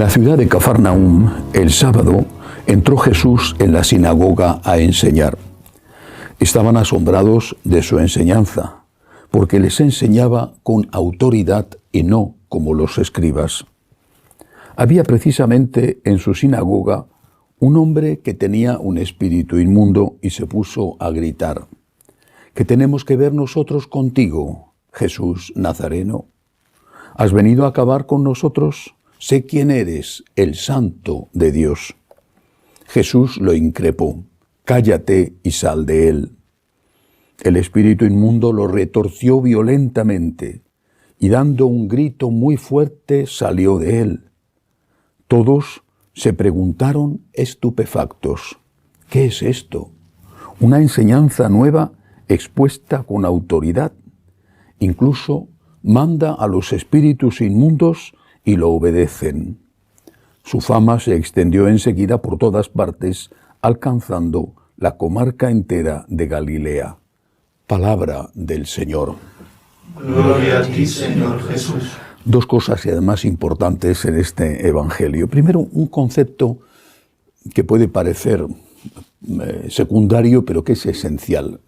la ciudad de Cafarnaúm, el sábado, entró Jesús en la sinagoga a enseñar. Estaban asombrados de su enseñanza, porque les enseñaba con autoridad y no como los escribas. Había precisamente en su sinagoga un hombre que tenía un espíritu inmundo y se puso a gritar: ¿Qué tenemos que ver nosotros contigo, Jesús Nazareno? ¿Has venido a acabar con nosotros? Sé quién eres, el Santo de Dios. Jesús lo increpó: cállate y sal de él. El espíritu inmundo lo retorció violentamente y dando un grito muy fuerte salió de él. Todos se preguntaron estupefactos: ¿qué es esto? Una enseñanza nueva expuesta con autoridad. Incluso manda a los espíritus inmundos y lo obedecen. Su fama se extendió enseguida por todas partes, alcanzando la comarca entera de Galilea. Palabra del Señor. Gloria a ti, Señor Jesús. Dos cosas y además importantes en este Evangelio. Primero, un concepto que puede parecer secundario, pero que es esencial.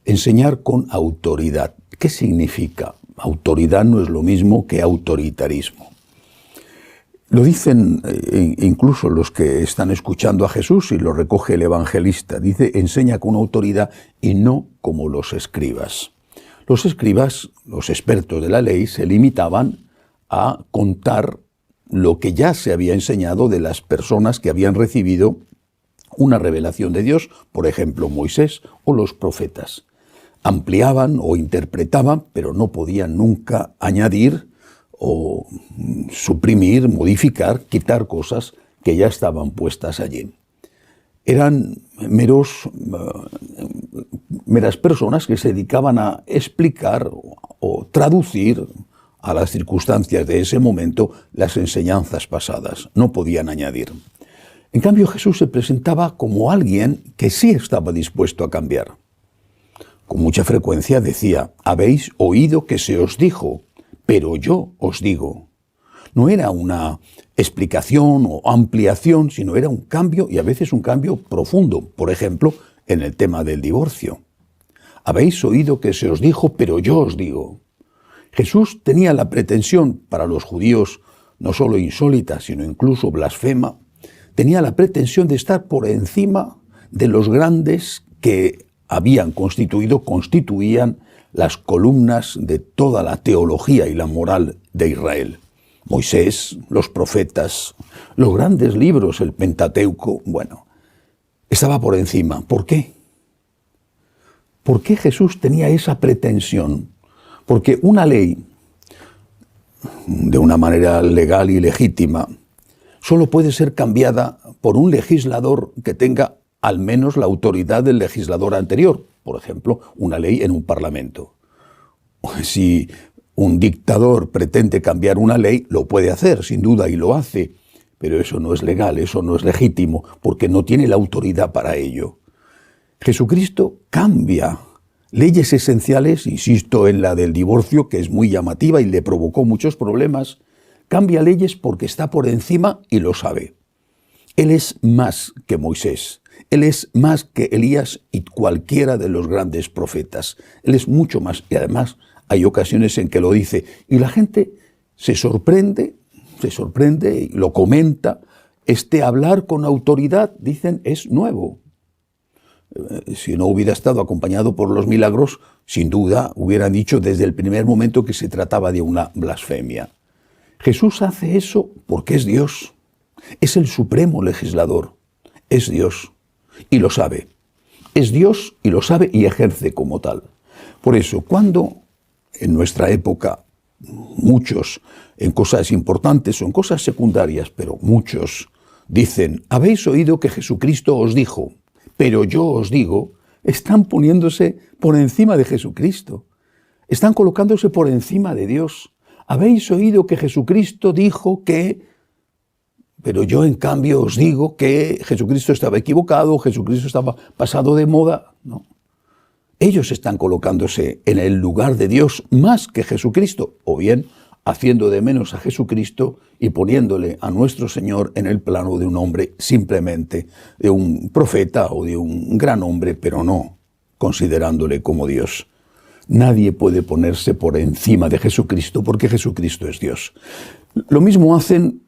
Enseñar con autoridad. ¿Qué significa? Autoridad no es lo mismo que autoritarismo. Lo dicen incluso los que están escuchando a Jesús y lo recoge el evangelista. Dice: enseña con autoridad y no como los escribas. Los escribas, los expertos de la ley, se limitaban a contar lo que ya se había enseñado de las personas que habían recibido una revelación de Dios, por ejemplo Moisés o los profetas. Ampliaban o interpretaban, pero no podían nunca añadir o suprimir, modificar, quitar cosas que ya estaban puestas allí. Eran meras personas que se dedicaban a explicar o traducir a las circunstancias de ese momento las enseñanzas pasadas. No podían añadir. En cambio, Jesús se presentaba como alguien que sí estaba dispuesto a cambiar. Con mucha frecuencia decía: habéis oído que se os dijo, pero yo os digo. No era una explicación o ampliación, sino era un cambio, y a veces un cambio profundo. Por ejemplo, en el tema del divorcio. Habéis oído que se os dijo, pero yo os digo. Jesús tenía la pretensión, para los judíos no solo insólita, sino incluso blasfema, tenía la pretensión de estar por encima de los grandes que constituían las columnas de toda la teología y la moral de Israel. Moisés, los profetas, los grandes libros, el Pentateuco, estaba por encima. ¿Por qué? ¿Por qué Jesús tenía esa pretensión? Porque una ley, de una manera legal y legítima, solo puede ser cambiada por un legislador que tenga al menos la autoridad del legislador anterior. Por ejemplo, una ley en un parlamento. Si un dictador pretende cambiar una ley, lo puede hacer, sin duda, y lo hace. Pero eso no es legal, eso no es legítimo, porque no tiene la autoridad para ello. Jesucristo cambia leyes esenciales, insisto en la del divorcio, que es muy llamativa y le provocó muchos problemas. Cambia leyes porque está por encima y lo sabe. Él es más que Moisés. Él es más que Elías y cualquiera de los grandes profetas. Él es mucho más, y además hay ocasiones en que lo dice. Y la gente se sorprende y lo comenta. Este hablar con autoridad, dicen, es nuevo. Si no hubiera estado acompañado por los milagros, sin duda hubieran dicho desde el primer momento que se trataba de una blasfemia. Jesús hace eso porque es Dios. Es el supremo legislador. Es Dios. Y lo sabe. Es Dios y lo sabe y ejerce como tal. Por eso, cuando en nuestra época muchos, en cosas importantes o en cosas secundarias, pero muchos dicen: habéis oído que Jesucristo os dijo, pero yo os digo, están poniéndose por encima de Jesucristo. Están colocándose por encima de Dios. Habéis oído que Jesucristo dijo que... pero yo en cambio os digo que Jesucristo estaba equivocado, Jesucristo estaba pasado de moda. No. Ellos están colocándose en el lugar de Dios más que Jesucristo, o bien haciendo de menos a Jesucristo y poniéndole a nuestro Señor en el plano de un hombre, simplemente de un profeta o de un gran hombre, pero no considerándole como Dios. Nadie puede ponerse por encima de Jesucristo porque Jesucristo es Dios. Lo mismo hacen,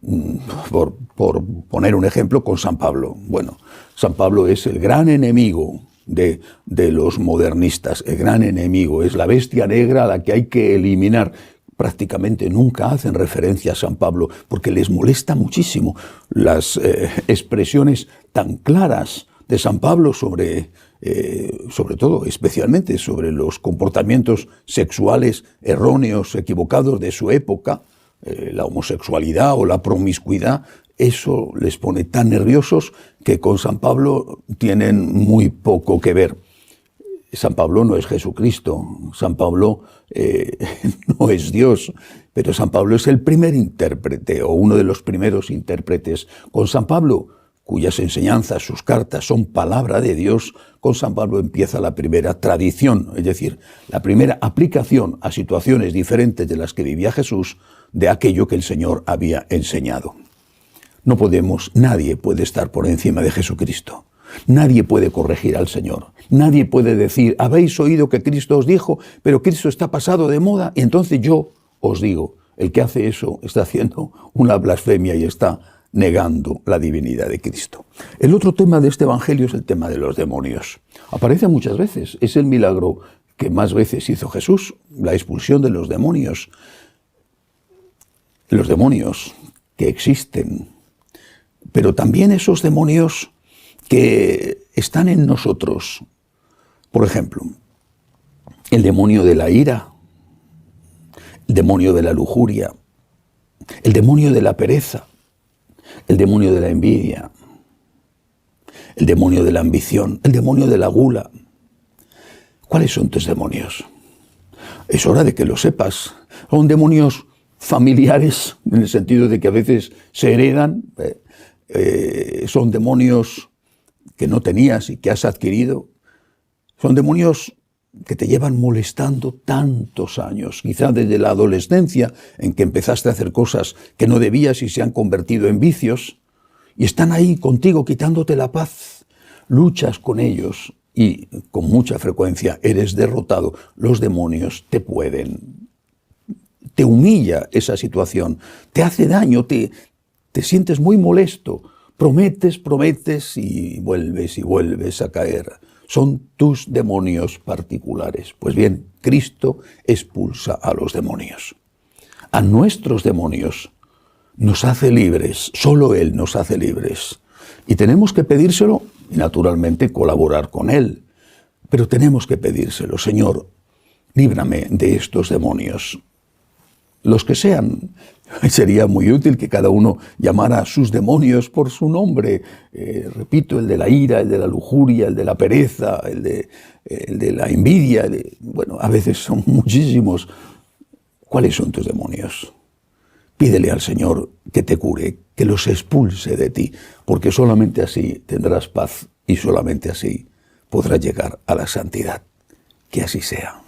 por poner un ejemplo, con San Pablo. Bueno, San Pablo es el gran enemigo de los modernistas. El gran enemigo es la bestia negra a la que hay que eliminar. Prácticamente nunca hacen referencia a San Pablo porque les molesta muchísimo las expresiones tan claras de San Pablo sobre todo, especialmente sobre los comportamientos sexuales erróneos, equivocados de su época, la homosexualidad o la promiscuidad. Eso les pone tan nerviosos que con San Pablo tienen muy poco que ver. San Pablo no es Jesucristo, San Pablo no es Dios, pero San Pablo es el primer intérprete o uno de los primeros intérpretes. Con San Pablo, cuyas enseñanzas, sus cartas son palabra de Dios, con San Pablo empieza la primera tradición, es decir, la primera aplicación a situaciones diferentes de las que vivía Jesús de aquello que el Señor había enseñado. No podemos, nadie puede estar por encima de Jesucristo. Nadie puede corregir al Señor. Nadie puede decir, habéis oído que Cristo os dijo, pero Cristo está pasado de moda, y entonces yo os digo. El que hace eso está haciendo una blasfemia y está negando la divinidad de Cristo. El otro tema de este evangelio es el tema de los demonios. Aparece muchas veces. Es el milagro que más veces hizo Jesús, la expulsión de los demonios. Los demonios que existen, pero también esos demonios que están en nosotros. Por ejemplo, el demonio de la ira, el demonio de la lujuria, el demonio de la pereza, el demonio de la envidia, el demonio de la ambición, el demonio de la gula. ¿Cuáles son tus demonios? Es hora de que lo sepas. Son demonios familiares, en el sentido de que a veces se heredan, son demonios que no tenías y que has adquirido. Son demonios que te llevan molestando tantos años, quizá desde la adolescencia, en que empezaste a hacer cosas que no debías y se han convertido en vicios, y están ahí contigo quitándote la paz. Luchas con ellos y con mucha frecuencia eres derrotado. Los demonios te pueden, te humilla esa situación, te hace daño, te sientes muy molesto. Prometes y vuelves a caer. Son tus demonios particulares. Pues bien, Cristo expulsa a los demonios. A nuestros demonios nos hace libres, solo Él nos hace libres. Y tenemos que pedírselo y naturalmente colaborar con Él. Pero tenemos que pedírselo, Señor, líbrame de estos demonios. Los que sean. Sería muy útil que cada uno llamara a sus demonios por su nombre. Repito, el de la ira, el de la lujuria, el de la pereza, el de la envidia. Bueno, a veces son muchísimos. ¿Cuáles son tus demonios? Pídele al Señor que te cure, que los expulse de ti, porque solamente así tendrás paz y solamente así podrás llegar a la santidad. Que así sea.